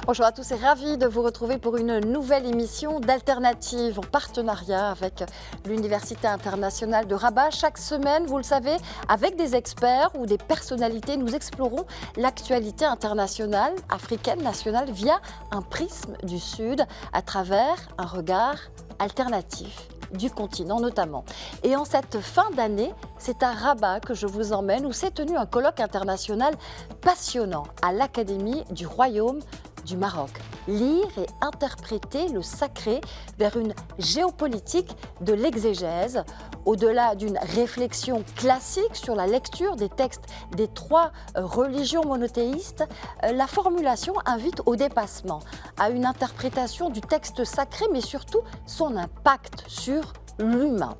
Bonjour à tous et ravi de vous retrouver pour une nouvelle émission d'Alternative en partenariat avec l'Université internationale de Rabat. Chaque semaine, vous le savez, avec des experts ou des personnalités, nous explorons l'actualité internationale, africaine, nationale, via un prisme du Sud, à travers un regard alternatif du continent notamment. Et en cette fin d'année, c'est à Rabat que je vous emmène où s'est tenu un colloque international passionnant à l'Académie du Royaume du Maroc. Lire et interpréter le sacré vers une géopolitique de l'exégèse, au-delà d'une réflexion classique sur la lecture des textes des trois religions monothéistes, la formulation invite au dépassement, à une interprétation du texte sacré, mais surtout son impact sur l'humain.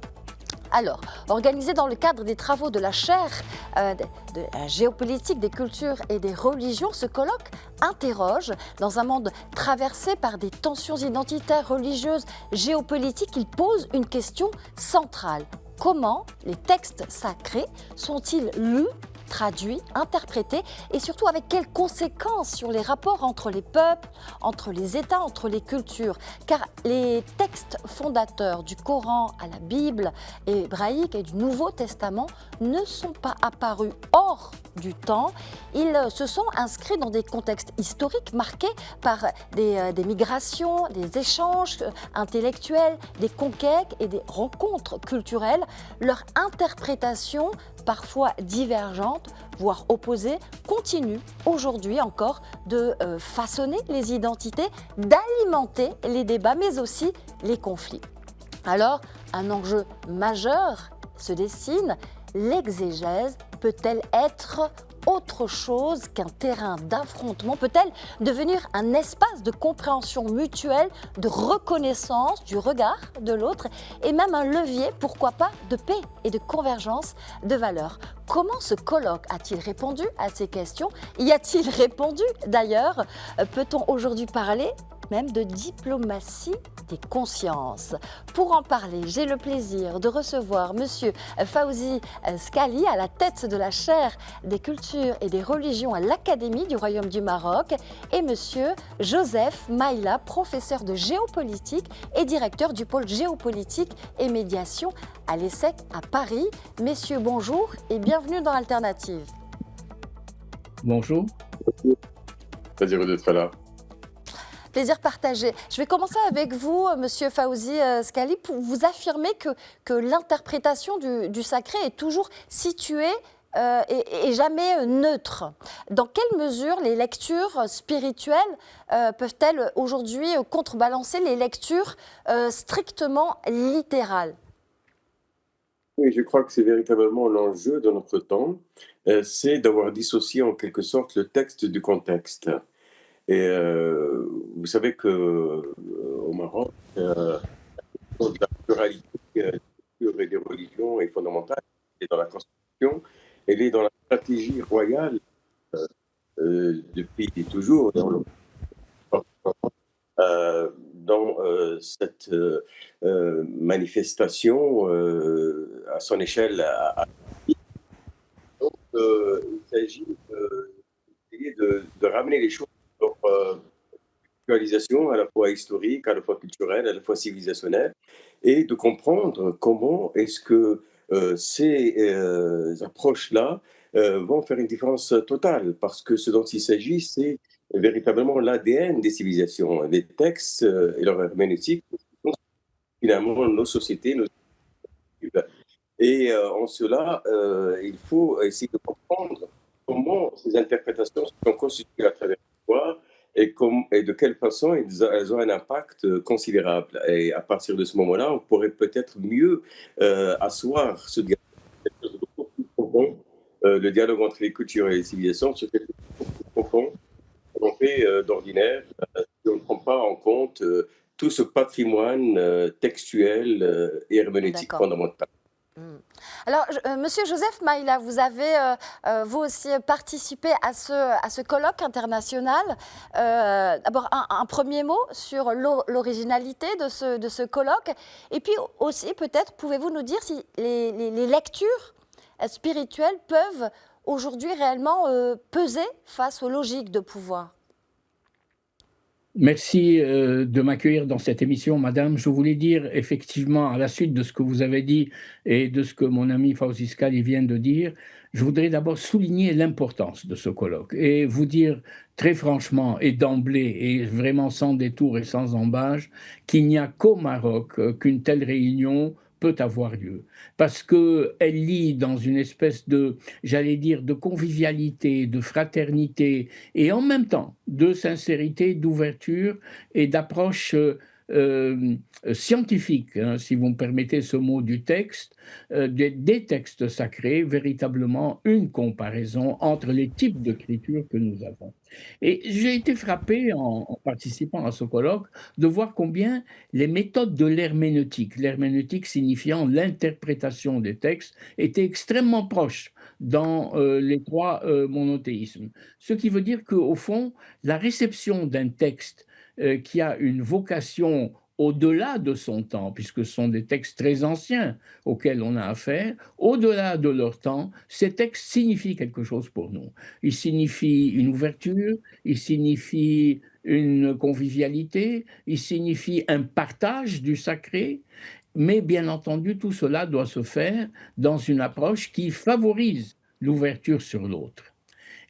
Alors, organisé dans le cadre des travaux de la chaire de la géopolitique des cultures et des religions, ce colloque interroge, dans un monde traversé par des tensions identitaires, religieuses, géopolitiques, il pose une question centrale. Comment les textes sacrés sont-ils lus, traduits, interprétés et surtout avec quelles conséquences sur les rapports entre les peuples, entre les États, entre les cultures? Car les textes fondateurs du Coran à la Bible hébraïque et du Nouveau Testament ne sont pas apparus hors du temps. Ils se sont inscrits dans des contextes historiques marqués par des migrations, des échanges intellectuels, des conquêtes et des rencontres culturelles. Leur interprétation, parfois divergente, voire opposée, continue aujourd'hui encore de façonner les identités, d'alimenter les débats, mais aussi les conflits. Alors, un enjeu majeur se dessine. L'exégèse peut-elle être autre chose qu'un terrain d'affrontement? Peut-elle devenir un espace de compréhension mutuelle, de reconnaissance du regard de l'autre et même un levier, pourquoi pas, de paix et de convergence de valeurs? Comment ce colloque a-t-il répondu à ces questions? Y a-t-il répondu d'ailleurs? Peut-on aujourd'hui parler même de diplomatie des consciences? Pour en parler, j'ai le plaisir de recevoir Monsieur Fawzi Skali à la tête de la chaire des cultures et des religions à l'Académie du Royaume du Maroc et Monsieur Joseph Maïla, professeur de géopolitique et directeur du pôle géopolitique et médiation à l'ESSEC à Paris. Messieurs, bonjour et bienvenue dans Alternative. Bonjour. Plaisir d'être là. Plaisir partagé. Je vais commencer avec vous, Monsieur Fawzi Skali, pour vous affirmer que l'interprétation du sacré est toujours située et jamais neutre. Dans quelle mesure les lectures spirituelles peuvent-elles aujourd'hui contrebalancer les lectures strictement littérales? Oui, je crois que c'est véritablement l'enjeu de notre temps, c'est d'avoir dissocié en quelque sorte le texte du contexte. Et vous savez qu'au Maroc, de la pluralité des cultures et des religions est fondamentale. Elle est dans la Constitution, elle est dans la stratégie royale depuis toujours. Dans cette manifestation à son échelle. Donc, il s'agit de ramener les choses à leur actualisation, à la fois historique, à la fois culturelle, à la fois civilisationnelle, et de comprendre comment est-ce que ces approches-là vont faire une différence totale, parce que ce dont il s'agit, c'est véritablement l'ADN des civilisations, les textes et leur herméneutique, finalement nos sociétés, nos cultures. Et en cela, il faut essayer de comprendre comment ces interprétations sont constituées à travers l'histoire et de quelle façon elles ont un impact considérable. Et à partir de ce moment-là, on pourrait peut-être mieux asseoir ce dialogue beaucoup plus profond, le dialogue entre les cultures et les civilisations, sur quelque chose de beaucoup plus profond qu'on fait d'ordinaire, si on ne prend pas en compte tout ce patrimoine textuel et herméneutique fondamental. Alors, Monsieur Joseph Maïla, vous avez vous aussi participé à ce colloque international. D'abord, un premier mot sur l'originalité de ce colloque. Et puis aussi, peut-être, pouvez-vous nous dire si les lectures spirituelles peuvent aujourd'hui réellement peser face aux logiques de pouvoir? Merci de m'accueillir dans cette émission, madame. Je voulais dire effectivement, à la suite de ce que vous avez dit et de ce que mon ami Fawzi Skali vient de dire, je voudrais d'abord souligner l'importance de ce colloque et vous dire très franchement et d'emblée et vraiment sans détour et sans embâche qu'il n'y a qu'au Maroc qu'une telle réunion peut avoir lieu. Parce qu'elle lie dans une espèce de, j'allais dire, de convivialité, de fraternité, et en même temps de sincérité, d'ouverture et d'approche euh, scientifique, hein, si vous me permettez ce mot du texte, des textes sacrés, véritablement une comparaison entre les types d'écriture que nous avons. Et j'ai été frappé en participant à ce colloque de voir combien les méthodes de l'herméneutique signifiant l'interprétation des textes, étaient extrêmement proches dans les trois monothéismes. Ce qui veut dire qu'au fond, la réception d'un texte qui a une vocation au-delà de son temps, puisque ce sont des textes très anciens auxquels on a affaire, au-delà de leur temps, ces textes signifient quelque chose pour nous. Ils signifient une ouverture, ils signifient une convivialité, ils signifient un partage du sacré, mais bien entendu, tout cela doit se faire dans une approche qui favorise l'ouverture sur l'autre.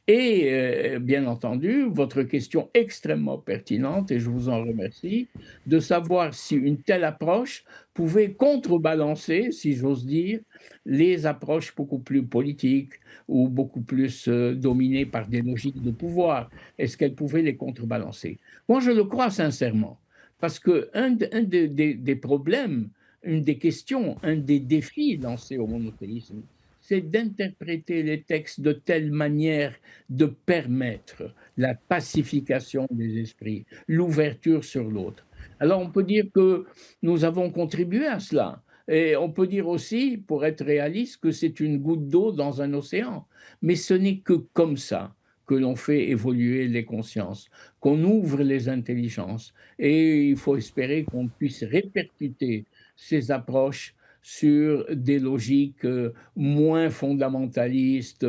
Et bien entendu, votre question extrêmement pertinente, et je vous en remercie, de savoir si une telle approche pouvait contrebalancer, si j'ose dire, les approches beaucoup plus politiques ou beaucoup plus dominées par des logiques de pouvoir. Est-ce qu'elle pouvait les contrebalancer? Moi, je le crois sincèrement, parce qu'un des problèmes, une des questions, un des défis lancés au monothéisme, c'est d'interpréter les textes de telle manière de permettre la pacification des esprits, l'ouverture sur l'autre. Alors on peut dire que nous avons contribué à cela. Et on peut dire aussi, pour être réaliste, que c'est une goutte d'eau dans un océan. Mais ce n'est que comme ça que l'on fait évoluer les consciences, qu'on ouvre les intelligences. Et il faut espérer qu'on puisse répercuter ces approches sur des logiques moins fondamentalistes,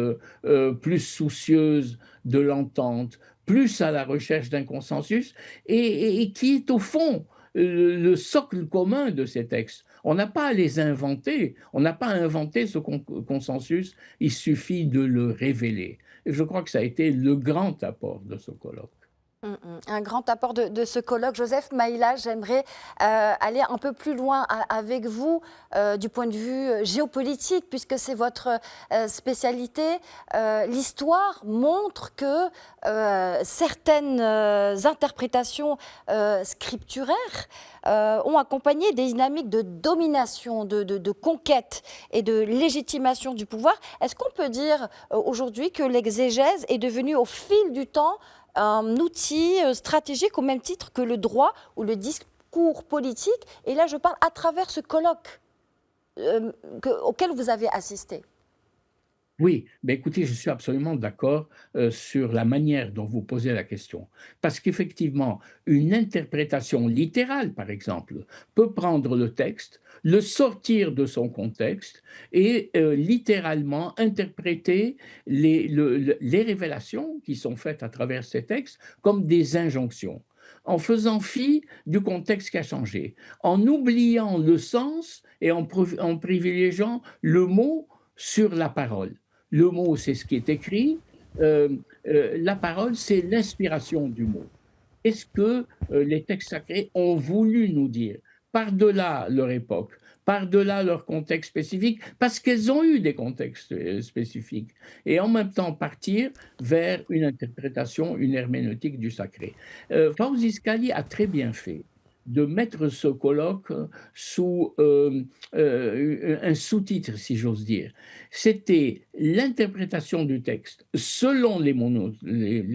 plus soucieuses de l'entente, plus à la recherche d'un consensus, et qui est au fond le socle commun de ces textes. On n'a pas à les inventer, on n'a pas à inventer ce consensus, il suffit de le révéler. Et je crois que ça a été le grand apport de ce colloque. Un grand apport de ce colloque. Joseph Maïla, j'aimerais aller un peu plus loin avec vous du point de vue géopolitique, puisque c'est votre spécialité. L'histoire montre que certaines interprétations scripturaires ont accompagné des dynamiques de domination, de conquête et de légitimation du pouvoir. Est-ce qu'on peut dire aujourd'hui que l'exégèse est devenue au fil du temps un outil stratégique au même titre que le droit ou le discours politique? Et là, je parle à travers ce colloque auquel vous avez assisté. Oui, mais écoutez, je suis absolument d'accord sur la manière dont vous posez la question. Parce qu'effectivement, une interprétation littérale, par exemple, peut prendre le texte, le sortir de son contexte et littéralement interpréter les révélations qui sont faites à travers ces textes comme des injonctions, en faisant fi du contexte qui a changé, en oubliant le sens et en privilégiant le mot sur la parole. Le mot, c'est ce qui est écrit. La parole, c'est l'inspiration du mot. Est-ce que les textes sacrés ont voulu nous dire, par-delà leur époque, par-delà leur contexte spécifique, parce qu'elles ont eu des contextes spécifiques, et en même temps partir vers une interprétation, une herméneutique du sacré. Fawzi Skali a très bien fait de mettre ce colloque sous un sous-titre, si j'ose dire. C'était l'interprétation du texte selon les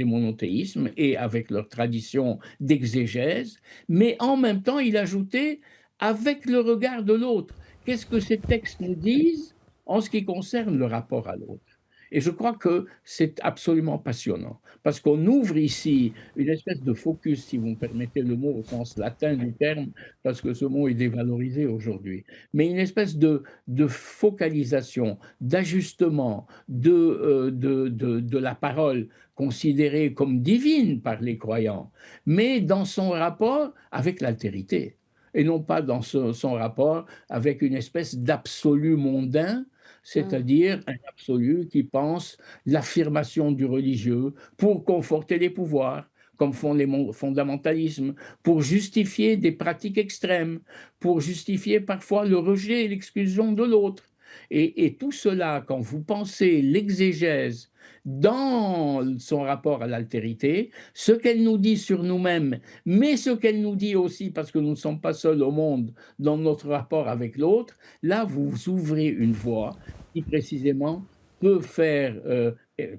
monothéismes et avec leur tradition d'exégèse, mais en même temps, il ajoutait avec le regard de l'autre. Qu'est-ce que ces textes nous disent en ce qui concerne le rapport à l'autre? Et je crois que c'est absolument passionnant, parce qu'on ouvre ici une espèce de focus, si vous me permettez le mot au sens latin du terme, parce que ce mot est dévalorisé aujourd'hui, mais une espèce de focalisation, d'ajustement de la parole considérée comme divine par les croyants, mais dans son rapport avec l'altérité, et non pas dans son rapport avec une espèce d'absolu mondain, Mm. c'est-à-dire un absolu qui pense l'affirmation du religieux pour conforter les pouvoirs, comme font les fondamentalismes, pour justifier des pratiques extrêmes, pour justifier parfois le rejet et l'exclusion de l'autre. Et tout cela, quand vous pensez l'exégèse dans son rapport à l'altérité, ce qu'elle nous dit sur nous-mêmes, mais ce qu'elle nous dit aussi, parce que nous ne sommes pas seuls au monde, dans notre rapport avec l'autre, là, vous ouvrez une voie qui précisément peut faire,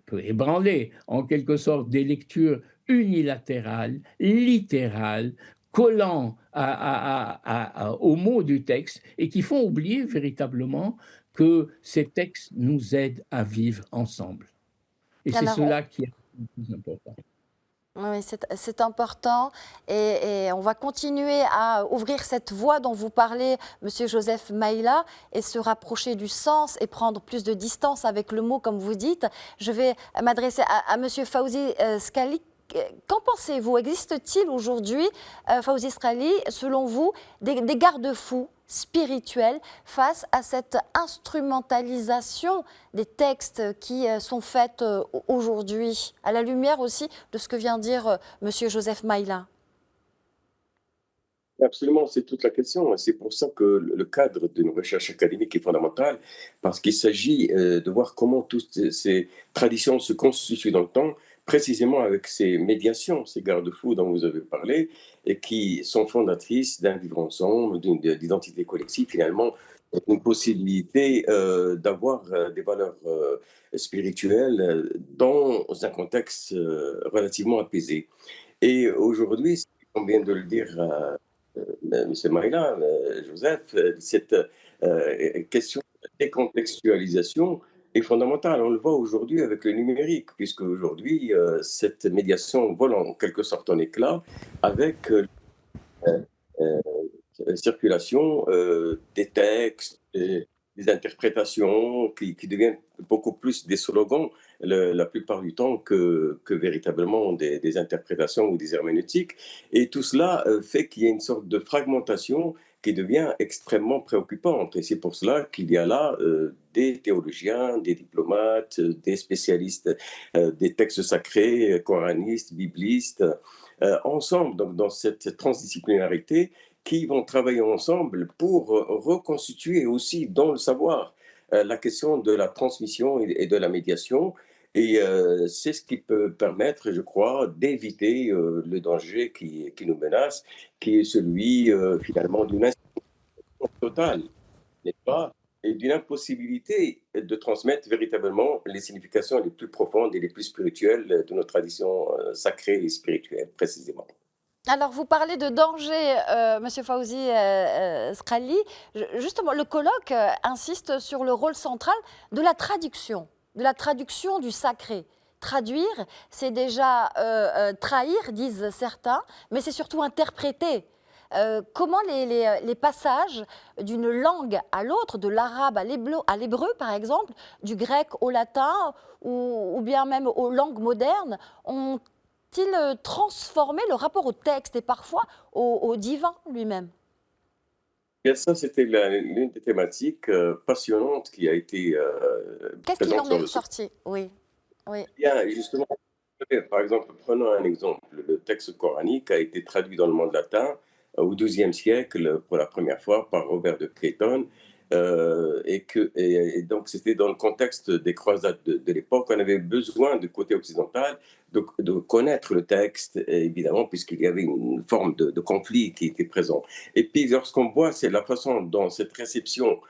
peut ébranler en quelque sorte des lectures unilatérales, littérales, collant aux mots du texte et qui font oublier véritablement que ces textes nous aident à vivre ensemble. Et c'est Alors, cela qui est le plus important. oui, c'est important et on va continuer à ouvrir cette voie dont vous parlez, Monsieur Joseph Maïla, et se rapprocher du sens et prendre plus de distance avec le mot, comme vous dites. Je vais m'adresser à Monsieur Fawzi Skali. Qu'en pensez-vous? Existe-t-il aujourd'hui, Fawzi Skali, selon vous, des garde-fous spirituels face à cette instrumentalisation des textes qui sont faits aujourd'hui, à la lumière aussi de ce que vient dire Monsieur Joseph Maïla? Absolument, c'est toute la question. C'est pour ça que le cadre d'une recherche académique est fondamental, parce qu'il s'agit de voir comment toutes ces traditions se constituent dans le temps, précisément avec ces médiations, ces garde-fous dont vous avez parlé, et qui sont fondatrices d'un vivre ensemble, d'identité collective, finalement, une possibilité d'avoir des valeurs spirituelles dans un contexte relativement apaisé. Et aujourd'hui, comme vient de le dire Monsieur Maïla, Joseph, cette question de décontextualisation est fondamentale. On le voit aujourd'hui avec le numérique, puisque aujourd'hui, cette médiation vole en quelque sorte en éclat avec euh, circulation des textes, des interprétations qui deviennent beaucoup plus des slogans la plupart du temps que véritablement des interprétations ou des herméneutiques. Et tout cela fait qu'il y a une sorte de fragmentation qui devient extrêmement préoccupante. Et c'est pour cela qu'il y a là des théologiens, des diplomates, des spécialistes des textes sacrés, coranistes, biblistes, ensemble, donc dans cette transdisciplinarité, qui vont travailler ensemble pour reconstituer aussi dans le savoir la question de la transmission et de la médiation. Et c'est ce qui peut permettre, je crois, d'éviter le danger qui nous menace, qui est celui finalement d'une institution totale, n'est-ce pas? Et d'une impossibilité de transmettre véritablement les significations les plus profondes et les plus spirituelles de nos traditions sacrées et spirituelles, précisément. Alors, vous parlez de danger, Monsieur Fawzi Skrali. Justement, le colloque insiste sur le rôle central de la traduction du sacré. Traduire, c'est déjà trahir, disent certains, mais c'est surtout interpréter. Comment les passages d'une langue à l'autre, de l'arabe à l'hébreu par exemple, du grec au latin ou bien même aux langues modernes, ont-ils transformé le rapport au texte et parfois au divin lui-même? Et ça, c'était l'une des thématiques passionnantes qui a été Qu'est-ce qu'il présente en est sur le site. ressorti? Oui, oui. Bien, justement, par exemple, prenons un exemple. Le texte coranique a été traduit dans le monde latin au XIIe siècle pour la première fois par Robert de Clayton. Et donc, c'était dans le contexte des croisades de l'époque. On avait besoin du côté occidental de connaître le texte, évidemment, puisqu'il y avait une forme de conflit qui était présent. Et puis, lorsqu'on voit c'est la façon dont cette réception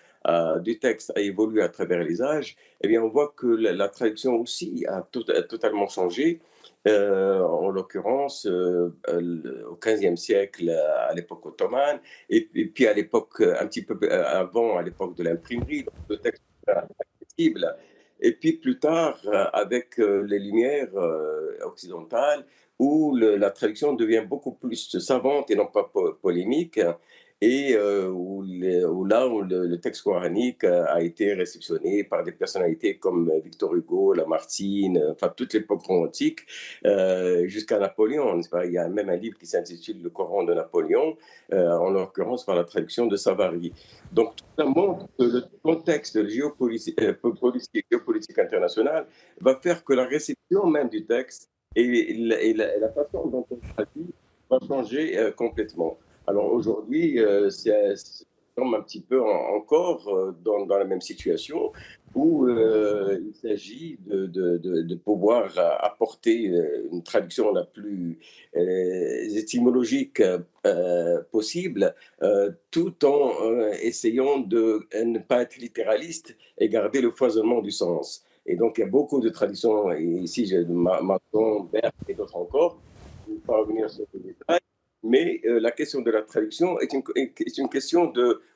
du texte a évolué à travers les âges, eh bien, on voit que la traduction aussi a totalement changé. En l'occurrence, au XVe siècle, à l'époque ottomane, et puis à l'époque, un petit peu avant, à l'époque de l'imprimerie, donc le texte était accessible. et puis plus tard, avec les Lumières occidentales, où la traduction devient beaucoup plus savante et non pas polémique, et où le texte coranique a été réceptionné par des personnalités comme Victor Hugo, Lamartine, enfin toute l'époque romantique, jusqu'à Napoléon. N'est-ce pas? Il y a même un livre qui s'intitule Le Coran de Napoléon, en l'occurrence par la traduction de Savary. Donc tout ça montre que le contexte géopolitique international va faire que la réception même du texte et la façon dont on traduit va changer complètement. Alors aujourd'hui, on tombe un petit peu encore dans la même situation où il s'agit de pouvoir apporter une traduction la plus étymologique possible, tout en essayant de ne pas être littéraliste et garder le foisonnement du sens. Et donc, il y a beaucoup de traditions, et ici j'ai Masson, Berthe et d'autres encore, je ne vais pas revenir sur les détails, mais la question de la traduction est une question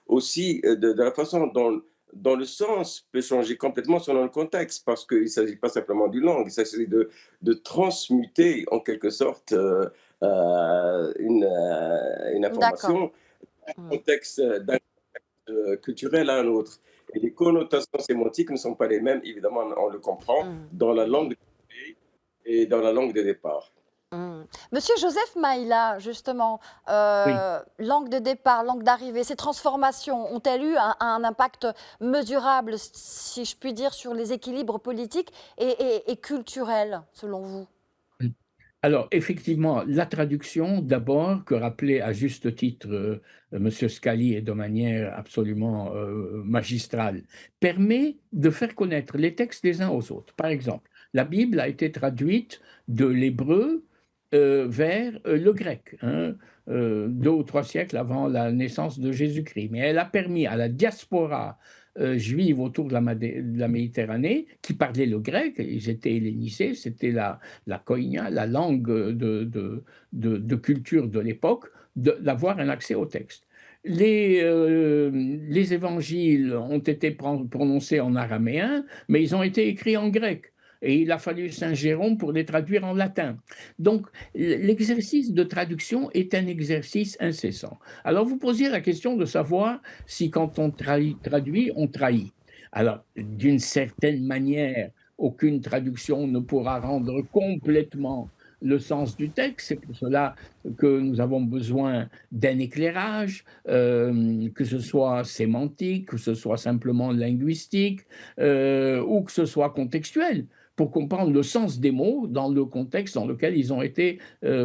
aussi de la façon dont le sens peut changer complètement selon le contexte, parce qu'il ne s'agit pas simplement d'une langue, il s'agit de transmuter en quelque sorte une D'accord. information d'un contexte culturel à un autre. Et les connotations sémantiques ne sont pas les mêmes, évidemment, on le comprend, dans la langue de pays et dans la langue de départ. Monsieur Joseph Maïla, justement, Oui. langue de départ, langue d'arrivée, ces transformations ont-elles eu un impact mesurable, si je puis dire, sur les équilibres politiques et culturels, selon vous? Alors, effectivement, la traduction, d'abord, que rappelait à juste titre Monsieur Scali et de manière absolument magistrale, permet de faire connaître les textes les uns aux autres. Par exemple, la Bible a été traduite de l'hébreu vers le grec, hein, 2 ou 3 siècles avant la naissance de Jésus-Christ. Mais elle a permis à la diaspora juive autour de la Méditerranée, qui parlait le grec, ils étaient hellénisés, c'était la koinia, la langue de culture de l'époque, d'avoir un accès au texte. Les évangiles ont été prononcés en araméen, mais ils ont été écrits en grec. Et il a fallu Saint Jérôme pour les traduire en latin. Donc, l'exercice de traduction est un exercice incessant. Alors, vous posiez la question de savoir si quand on traduit, on trahit. Alors, d'une certaine manière, aucune traduction ne pourra rendre complètement le sens du texte. C'est pour cela que nous avons besoin d'un éclairage, que ce soit sémantique, que ce soit simplement linguistique, ou que ce soit contextuel, pour comprendre le sens des mots dans le contexte dans lequel ils ont été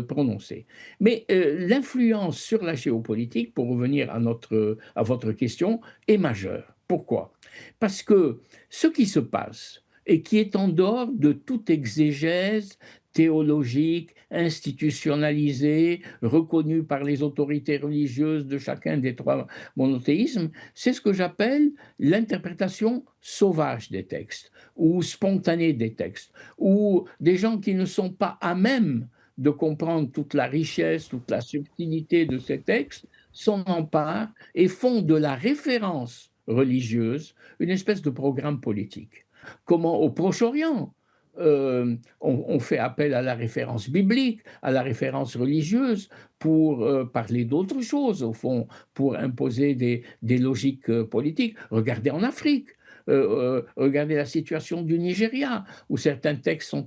prononcés. Mais l'influence sur la géopolitique, pour revenir à votre question, est majeure. Pourquoi? Parce que ce qui se passe et qui est en dehors de toute exégèse théologique, institutionnalisée, reconnue par les autorités religieuses de chacun des 3 monothéismes, c'est ce que j'appelle l'interprétation sauvage des textes ou spontanée des textes, ou des gens qui ne sont pas à même de comprendre toute la richesse, toute la subtilité de ces textes, s'en emparent et font de la référence religieuse une espèce de programme politique. Comment au Proche-Orient, on fait appel à la référence biblique, à la référence religieuse pour parler d'autres choses, au fond, pour imposer des logiques politiques. Regardez en Afrique. Regardez la situation du Nigeria, où certains textes sont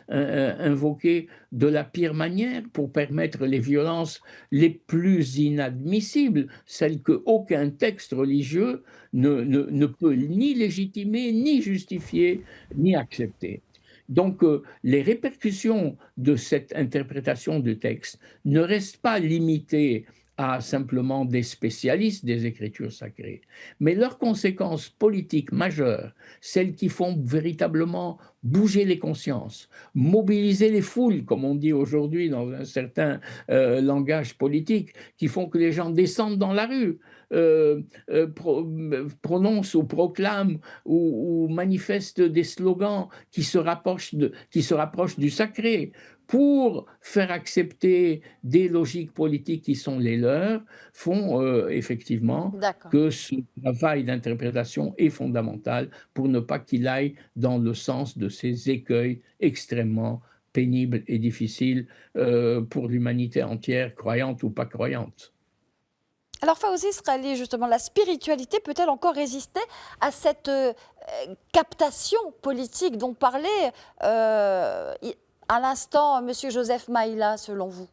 invoqués de la pire manière pour permettre les violences les plus inadmissibles, celles qu'aucun texte religieux ne peut ni légitimer, ni justifier, ni accepter. Donc, les répercussions de cette interprétation du texte ne restent pas limitées à simplement des spécialistes des Écritures sacrées, mais leurs conséquences politiques majeures, celles qui font véritablement bouger les consciences, mobiliser les foules, comme on dit aujourd'hui dans un certain langage politique, qui font que les gens descendent dans la rue, prononcent ou proclament ou manifestent des slogans qui se rapprochent du sacré pour faire accepter des logiques politiques qui sont les leurs, font effectivement D'accord. que ce travail d'interprétation est fondamental pour ne pas qu'il aille dans le sens de ces écueils extrêmement pénibles et difficiles pour l'humanité entière, croyante ou pas croyante. Alors Fawzi Srali, justement, la spiritualité peut-elle encore résister à cette captation politique dont parlait à l'instant Monsieur Joseph Maïla, selon vous?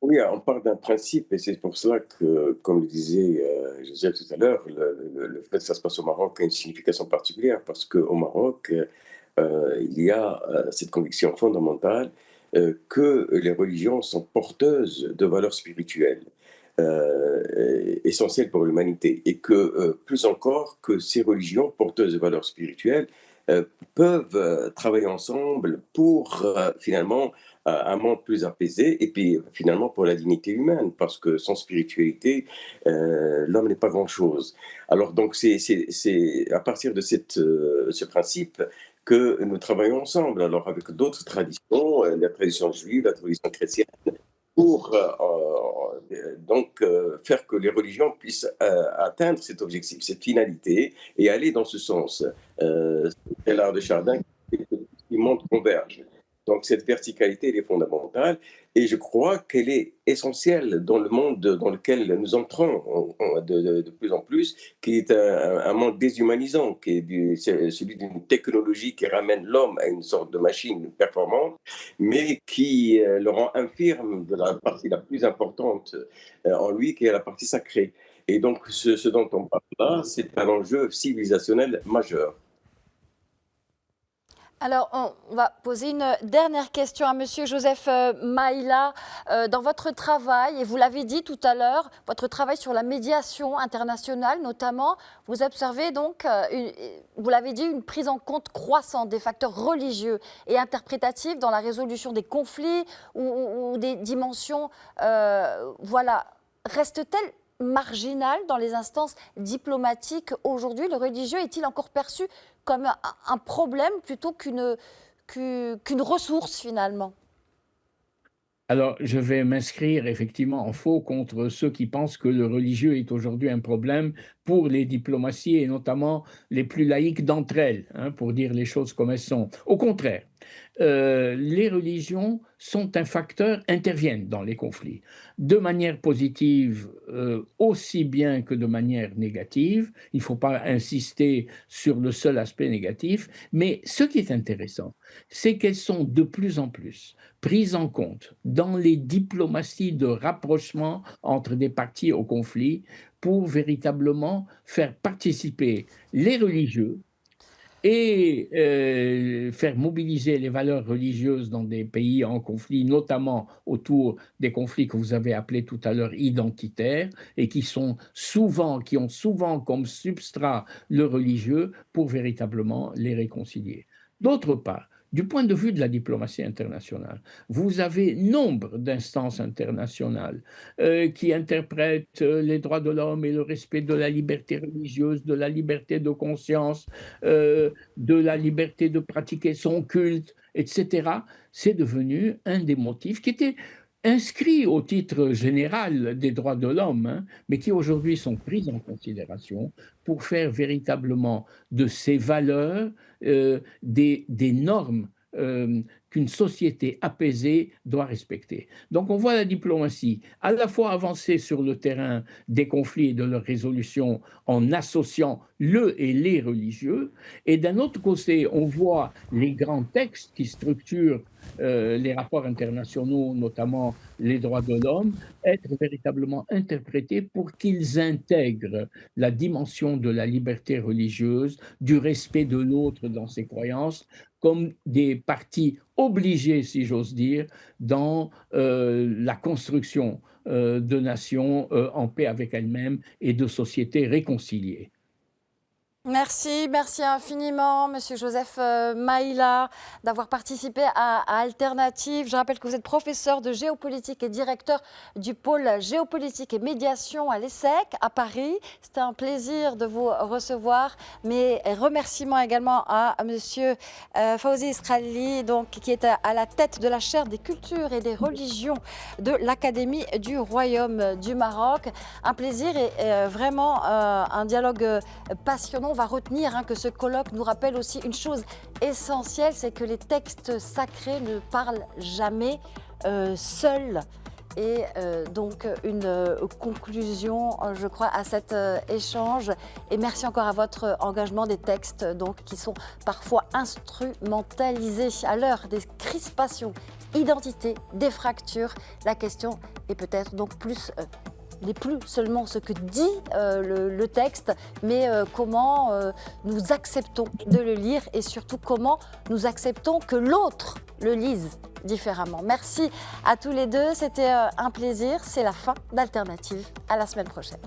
Oui, on part d'un principe et c'est pour cela que, comme le disait Joseph tout à l'heure, le fait que ça se passe au Maroc a une signification particulière parce qu'au Maroc, il y a cette conviction fondamentale que les religions sont porteuses de valeurs spirituelles essentielles pour l'humanité et que plus encore que ces religions porteuses de valeurs spirituelles euh, peuvent travailler ensemble pour finalement un monde plus apaisé et puis finalement pour la dignité humaine parce que sans spiritualité l'homme n'est pas grand-chose. Alors donc c'est à partir de ce principe que nous travaillons ensemble, alors avec d'autres traditions, la tradition juive, la tradition chrétienne, pour donc faire que les religions puissent atteindre cet objectif, cette finalité, et aller dans ce sens. C'est l'art de Chardin qui montre converge. Donc cette verticalité, elle est fondamentale, et je crois qu'elle est essentielle dans le monde dans lequel nous entrons de plus en plus, qui est un monde déshumanisant, qui est c'est celui d'une technologie qui ramène l'homme à une sorte de machine performante, mais qui le rend infirme de la partie la plus importante en lui, qui est la partie sacrée. Et donc, ce dont on parle là, c'est un enjeu civilisationnel majeur. Alors, on va poser une dernière question à Monsieur Joseph Maïla. Dans votre travail, et vous l'avez dit tout à l'heure, votre travail sur la médiation internationale notamment, vous observez donc, vous l'avez dit, une prise en compte croissante des facteurs religieux et interprétatifs dans la résolution des conflits ou des dimensions, voilà. Reste-t-elle marginale dans les instances diplomatiques aujourd'hui? Le religieux est-il encore perçu comme un problème plutôt qu'une ressource finalement? Alors, je vais m'inscrire effectivement en faux contre ceux qui pensent que le religieux est aujourd'hui un problème pour les diplomaties et notamment les plus laïques d'entre elles, hein, pour dire les choses comme elles sont. Au contraire, les religions sont un facteur, interviennent dans les conflits, de manière positive aussi bien que de manière négative. Il ne faut pas insister sur le seul aspect négatif, mais ce qui est intéressant, c'est qu'elles sont de plus en plus prises en compte dans les diplomaties de rapprochement entre des parties au conflit pour véritablement faire participer les religieux et faire mobiliser les valeurs religieuses dans des pays en conflit, notamment autour des conflits que vous avez appelés tout à l'heure identitaires et qui ont souvent comme substrat le religieux pour véritablement les réconcilier. D'autre part, du point de vue de la diplomatie internationale, vous avez nombre d'instances internationales qui interprètent les droits de l'homme et le respect de la liberté religieuse, de la liberté de conscience, de la liberté de pratiquer son culte, etc. C'est devenu un des motifs qui était inscrits au titre général des droits de l'homme, hein, mais qui aujourd'hui sont pris en considération pour faire véritablement de ces valeurs des normes qu'une société apaisée doit respecter. Donc on voit la diplomatie à la fois avancer sur le terrain des conflits et de leur résolution en associant le et les religieux, et d'un autre côté, on voit les grands textes qui structurent les rapports internationaux, notamment les droits de l'homme, être véritablement interprétés pour qu'ils intègrent la dimension de la liberté religieuse, du respect de l'autre dans ses croyances, comme des parties obligées, si j'ose dire, dans la construction de nations en paix avec elles-mêmes et de sociétés réconciliées. Merci infiniment, Monsieur Joseph Maïla, d'avoir participé à Alternative. Je rappelle que vous êtes professeur de géopolitique et directeur du pôle géopolitique et médiation à l'ESSEC à Paris. C'était un plaisir de vous recevoir. Mes remerciements également à Monsieur Fawzi Israeli, donc, qui est à la tête de la chaire des cultures et des religions de l'Académie du Royaume du Maroc. Un plaisir et vraiment un dialogue passionnant. On va retenir que ce colloque nous rappelle aussi une chose essentielle, c'est que les textes sacrés ne parlent jamais seuls. Et donc une conclusion, je crois, à cet échange. Et merci encore à votre engagement des textes donc, qui sont parfois instrumentalisés à l'heure des crispations, identités, des fractures. La question est peut-être donc n'est plus seulement ce que dit le texte, mais comment nous acceptons de le lire et surtout comment nous acceptons que l'autre le lise différemment. Merci à tous les deux, c'était un plaisir. C'est la fin d'Alternative. À la semaine prochaine.